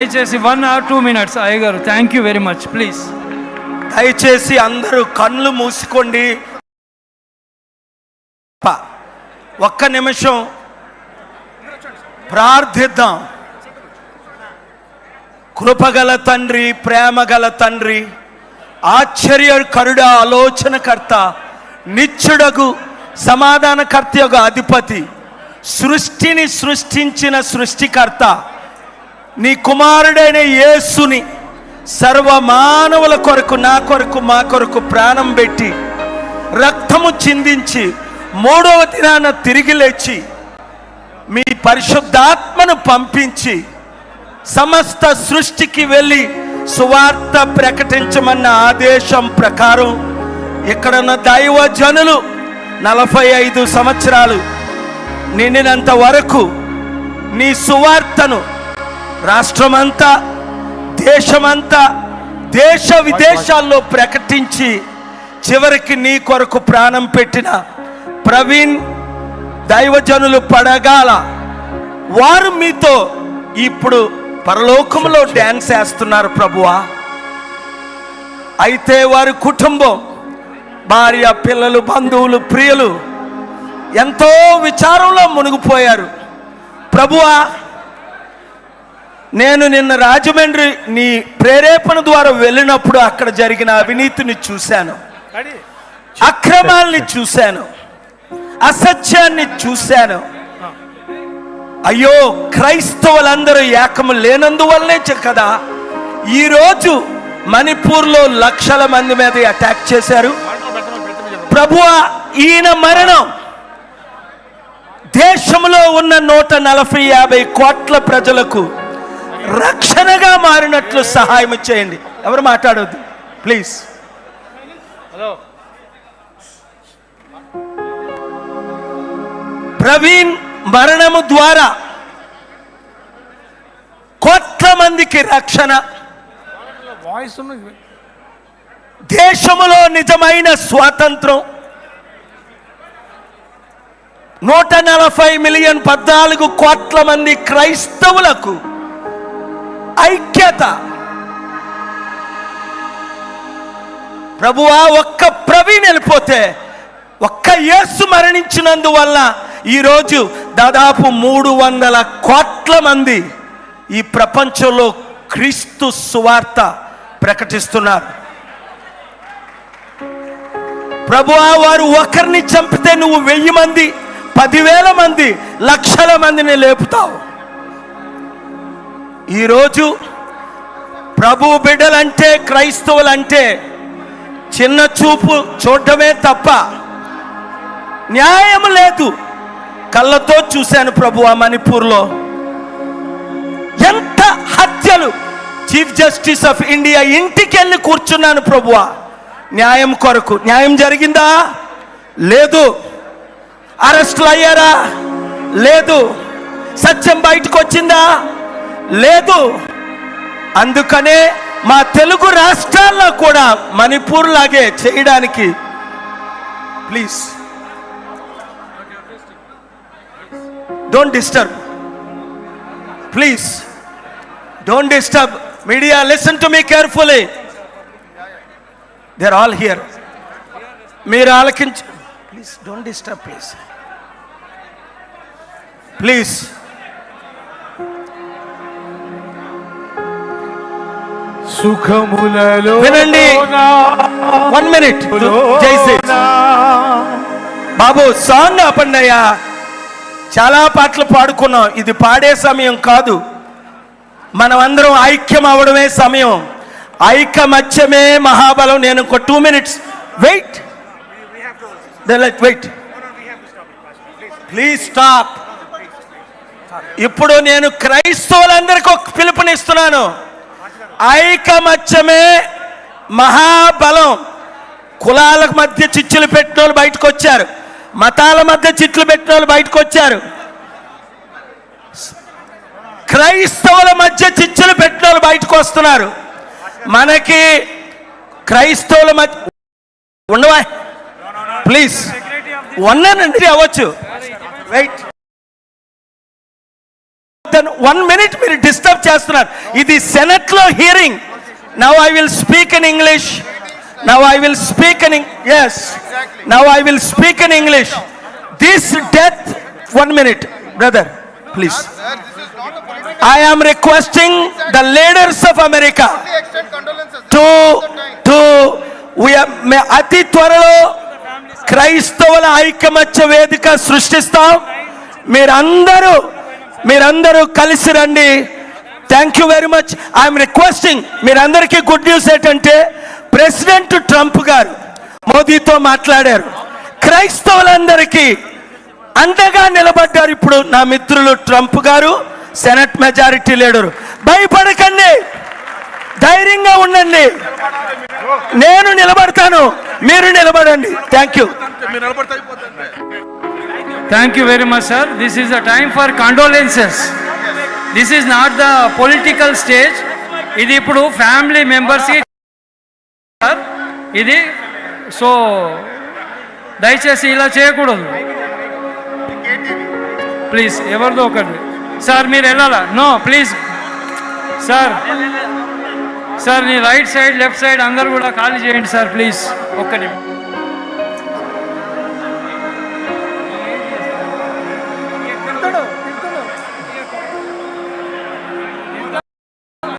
దయచేసి 1 or 2 minutes అయ్యగారు. Thank you very much. Please దయచేసి అందరూ కళ్ళు మూసుకోండి. ఒక్క నిమిషం ప్రార్థిద్దాం. కృపగల తండ్రి, ప్రేమగల తండ్రి, ఆశ్చర్యకరుడ, ఆలోచనకర్త, నిత్యుడగు సమాధానకర్త యొక్క అధిపతి, సృష్టిని సృష్టించిన సృష్టికర్త, నీ కుమారుడైన యేసుని సర్వ మానవుల కొరకు, నా కొరకు, మా కొరకు ప్రాణం పెట్టి రక్తము చిందించి 3వ దినాన తిరిగి లేచి మీ పరిశుద్ధాత్మను పంపించి సమస్త సృష్టికి వెళ్ళి సువార్త ప్రకటించమన్న ఆదేశం ప్రకారం ఇక్కడున్న దైవజనులు 45 సంవత్సరాలు నిండినంత వరకు నీ సువార్తను రాష్ట్రమంతా, దేశమంతా, దేశ విదేశాల్లో ప్రకటించి చివరికి నీ కొరకు ప్రాణం పెట్టిన ప్రవీణ్ దైవజనులు పడగాల వారు మీతో ఇప్పుడు పరలోకంలో డ్యాన్స్ వేస్తున్నారు ప్రభువా. అయితే వారి కుటుంబం, భార్య, పిల్లలు, బంధువులు, ప్రియులు ఎంతో విచారంలో మునిగిపోయారు ప్రభువా. నేను నిన్న రాజమండ్రి నీ ప్రేరేపణ ద్వారా వెళ్ళినప్పుడు అక్కడ జరిగిన అవినీతిని చూశాను, అక్రమాల్ని చూశాను, అసత్యాన్ని చూశాను. అయ్యో, క్రైస్తవులందరూ ఏకము లేనందువల్లనే కదా ఈరోజు మణిపూర్లో లక్షల మంది మీద అటాక్ చేశారు ప్రభువా. ఈయన మరణం దేశంలో ఉన్న 140-50 కోట్ల ప్రజలకు రక్షణగా మారినట్లు సహాయం చేయండి. ఎవరు మాట్లాడొద్దు ప్లీజ్. హలో, ప్రవీణ్ మరణము ద్వారా కోట్ల మందికి రక్షణ, దేశములో నిజమైన స్వాతంత్రం, 140 మిలియన్ 14 కోట్ల మంది క్రైస్తవులకు ఐక్యత ప్రభువా. ఒక్క ప్రవీణ్ వెళ్ళిపోతే, ఒక్క యేసు మరణించినందువల్ల ఈరోజు దాదాపు 300 కోట్ల మంది ఈ ప్రపంచంలో క్రీస్తు సువార్త ప్రకటిస్తున్నారు ప్రభువా. వారు ఒకరిని చంపితే నువ్వు 1000 మంది, 10,000 మంది, లక్షల మందిని లేపుతావు. ఈరోజు ప్రభు బిడ్డలంటే, క్రైస్తవులంటే చిన్న చూపు చూడటమే తప్ప న్యాయం లేదు. కళ్ళతో చూశాను ప్రభువా, మణిపూర్లో ఎంత హత్యలు. చీఫ్ జస్టిస్ ఆఫ్ ఇండియా ఇంటికి వెళ్ళి కూర్చున్నాను ప్రభువా న్యాయం కొరకు. న్యాయం జరిగిందా? లేదు. అరెస్టులు అయ్యారా? లేదు. సత్యం బయటకు వచ్చిందా? లేదు. అందుకనే మా తెలుగు రాష్ట్రాల్లో కూడా మణిపూర్ లాగే చేయడానికి please don't disturb, please don't disturb. Media, listen to me carefully. They are all here. మీరు ఆలకించు please. Don't disturb please, please. సుఖములలో వినండి. 1 minute. బాబు, సాంగ్ ఆపండి అయ్యా. చాలా పాటలు పాడుకున్నాం, ఇది పాడే సమయం కాదు. మనం అందరం ఐక్యం అవడమే సమయం. ఐకమత్యమే మహాబలం. నేను ఒక 2 minutes wait. Wait please stop. ఇప్పుడు నేను క్రైస్తవులందరికీ ఒక పిలుపునిస్తున్నాను. ఐకమత్యమే మహాబలం. కులాల మధ్య చిచ్చులు పెట్టిన వాళ్ళు బయటకు వచ్చారు, మతాల మధ్య చిట్లు పెట్టిన వాళ్ళు బయటకు వచ్చారు, క్రైస్తవుల మధ్య చిచ్చులు పెట్టిన వాళ్ళు బయటకు వస్తున్నారు. మనకి క్రైస్తవుల మధ్య ఉండవా ప్లీజ్. ఉన్నానండి, అవ్వచ్చు. వెయిట్. 1 minute మీరు డిస్టర్బ్ చేస్తున్నారు. ఇది సెనెట్ లో hearing. Now I will speak in English. Now I will speak in now I will speak in English. This death 1 minute brother please. I am requesting the leaders of America అతి త్వరలో క్రైస్తవుల ఐకమత్య వేదిక సృష్టిస్తాం. మీరందరూ కలిసి రండి. Thank you very much. I'm requesting మీరందరికీ good news ఏంటంటే president Trump గారు మోదీతో మాట్లాడారు. క్రైస్తవులందరికీ అండగా నిలబడ్డారు. ఇప్పుడు నా మిత్రులు ట్రంప్ గారు, సెనెట్ మెజారిటీ లీడరు. భయపడకండి, ధైర్యంగా ఉండండి. నేను నిలబడతాను, మీరు నిలబడండి. Thank you. Thank you very much, sir. This is a time for condolences. This is not the political stage. ఇది ఇప్పుడు ఫ్యామిలీ మెంబర్స్కి ఇది. సో దయచేసి ఇలా చేయకూడదు ప్లీజ్. ఎవరిదో ఒకటి సార్ మీరు వెళ్ళాలా? No please sir. సార్ నీ రైట్ సైడ్ లెఫ్ట్ సైడ్ అందరు కూడా ఖాళీ చేయండి సార్ ప్లీజ్. ఒక్క నిమిషం.